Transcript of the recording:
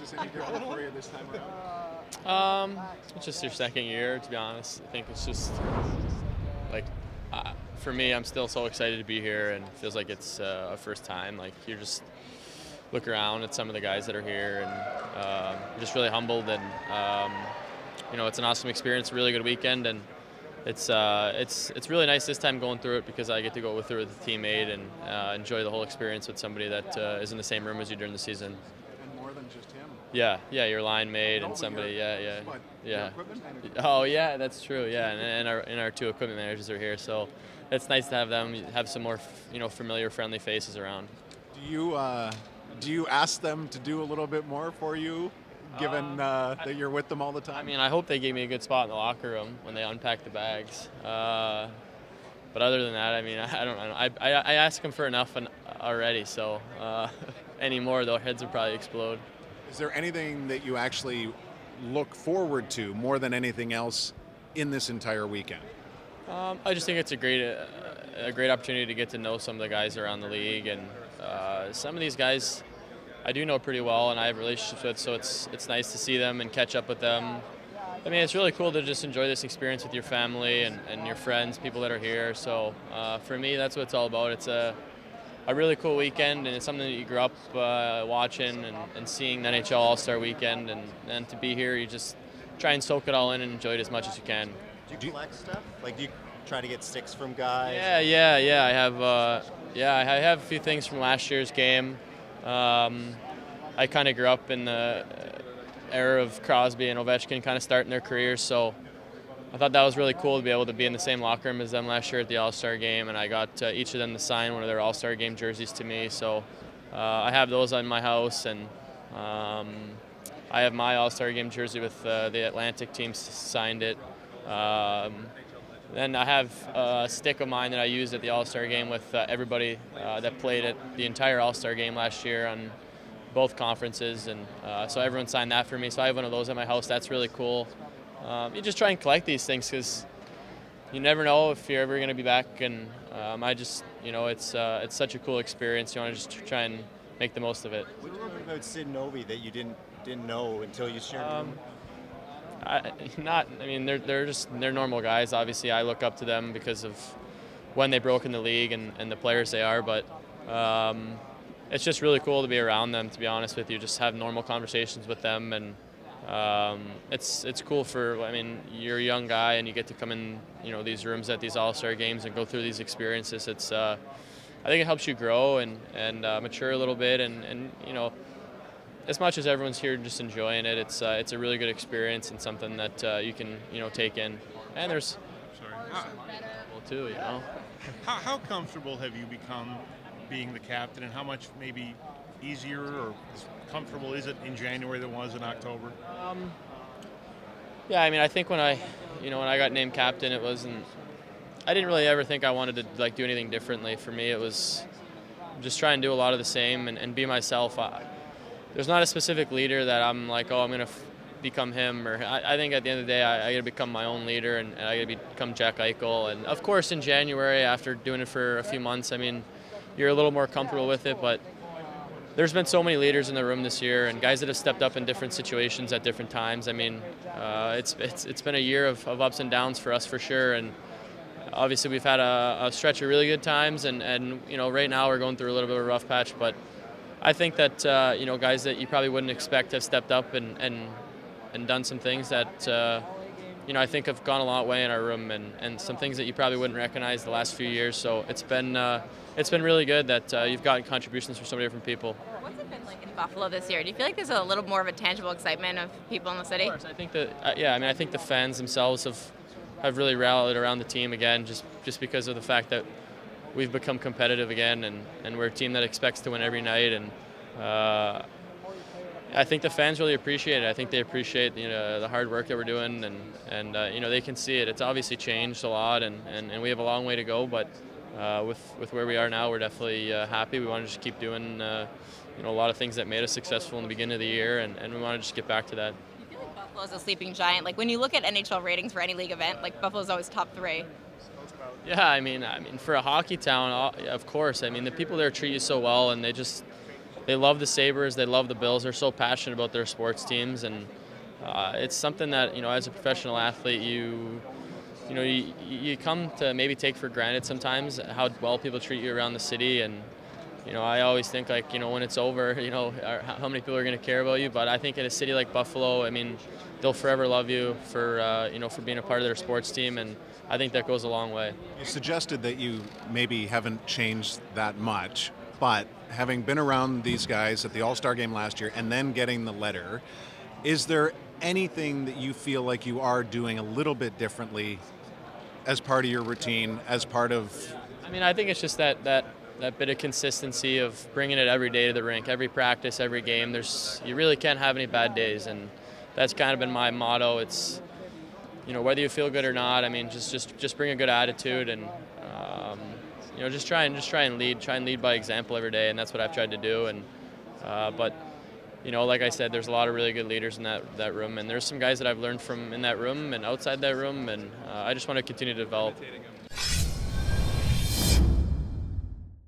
this any different for you this time around? It's just your second year, to be honest. I think it's just like for me, I'm still so excited to be here, and it feels like it's a first time. Like you just look around at some of the guys that are here, and you're just really humbled. And it's an awesome experience, a really good weekend, and it's really nice this time going through it because I get to go through it with a teammate and enjoy the whole experience with somebody that is in the same room as you during the season. And more than just him. Yeah, your line mate and somebody. Yeah. Equipment manager. Oh yeah, that's true. Yeah, and our two equipment managers are here, so it's nice to have them have some more familiar, friendly faces around. Do you ask them to do a little bit more for you, given that you're with them all the time? I mean, I hope they gave me a good spot in the locker room when they unpack the bags. But other than that, I mean, I don't know. I ask them for enough already, so any more, their heads would probably explode. Is there anything that you actually look forward to more than anything else in this entire weekend? I just think it's a great opportunity to get to know some of the guys around the league, and some of these guys I do know pretty well and I have relationships with, so it's nice to see them and catch up with them. I mean, it's really cool to just enjoy this experience with your family and your friends, people that are here. So for me, that's what it's all about. It's a really cool weekend, and it's something that you grew up watching and seeing the NHL All-Star Weekend, and to be here, you just try and soak it all in and enjoy it as much as you can. Do you collect stuff? Like, do you try to get sticks from guys? Yeah. I have a few things from last year's game. I kind of grew up in the era of Crosby and Ovechkin kind of starting their careers, so I thought that was really cool to be able to be in the same locker room as them last year at the All-Star Game, and I got each of them to sign one of their All-Star Game jerseys to me. So I have those in my house, and I have my All-Star Game jersey with the Atlantic team signed it. Then I have a stick of mine that I used at the All-Star Game with everybody that played at the entire All-Star Game last year on both conferences, and so everyone signed that for me. So I have one of those at my house. That's really cool. You just try and collect these things because you never know if you're ever going to be back, and I just, it's such a cool experience. You want to just try and make the most of it. What do you remember about Sid Novi that you didn't know until you shared them? They're normal guys. Obviously, I look up to them because of when they broke in the league and the players they are. But it's just really cool to be around them. To be honest with you, just have normal conversations with them, and it's cool you're a young guy and you get to come in these rooms at these All-Star games and go through these experiences. It's I think it helps you grow and mature a little bit, and as much as everyone's here just enjoying it, it's a really good experience and something that you can take in. And there's too. How comfortable have you become being the captain, and how much maybe easier or comfortable is it in January than it was in October? Yeah, I mean, I think when I got named captain, I didn't really ever think I wanted to do anything differently. For me, it was just try and do a lot of the same and be myself. There's not a specific leader that I'm like, I'm going to become him. Or I think at the end of the day, I got to become my own leader, and I got to become Jack Eichel. And of course, in January, after doing it for a few months, I mean, you're a little more comfortable with it. But there's been so many leaders in the room this year, and guys that have stepped up in different situations at different times. I mean, it's been a year of ups and downs for us for sure. And obviously, we've had a stretch of really good times, and right now we're going through a little bit of a rough patch. But I think that guys that you probably wouldn't expect have stepped up and done some things that I think have gone a long way in our room, and some things that you probably wouldn't recognize the last few years. So it's been really good that you've gotten contributions from so many different people. What's it been like in Buffalo this year? Do you feel like there's a little more of a tangible excitement of people in the city? Of course, I think that I think the fans themselves have really rallied around the team again, just because of the fact that we've become competitive again, and we're a team that expects to win every night, and I think the fans really appreciate it. I think they appreciate the hard work that we're doing, and they can see it. It's obviously changed a lot, and we have a long way to go, but with where we are now, we're definitely happy. We want to just keep doing a lot of things that made us successful in the beginning of the year, and we want to just get back to that. You feel like Buffalo's a sleeping giant. Like when you look at NHL ratings for any league event, like Buffalo's always top 3. Yeah, I mean, for a hockey town, of course. I mean, the people there treat you so well, and they they love the Sabres, they love the Bills. They're so passionate about their sports teams, and it's something that, you know, as a professional athlete, you come to maybe take for granted sometimes how well people treat you around the city. And you know, I always think, like, you know, when it's over, you know, how many people are going to care about you. But I think in a city like Buffalo, I mean, they'll forever love you for you know, for being a part of their sports team, and I think that goes a long way. You suggested that you maybe haven't changed that much, but having been around these guys at the All-Star game last year and then getting the letter, is there anything that you feel like you are doing a little bit differently as part of your routine, as part of... I mean, I think it's just that bit of consistency of bringing it every day to the rink, every practice, every game. You really can't have any bad days, and that's kind of been my motto. It's, you know, whether you feel good or not, I mean, just bring a good attitude, and you know, just try and lead by example every day, and that's what I've tried to do. And but you know, like I said, there's a lot of really good leaders in that room, and there's some guys that I've learned from in that room and outside that room, and I just want to continue to develop.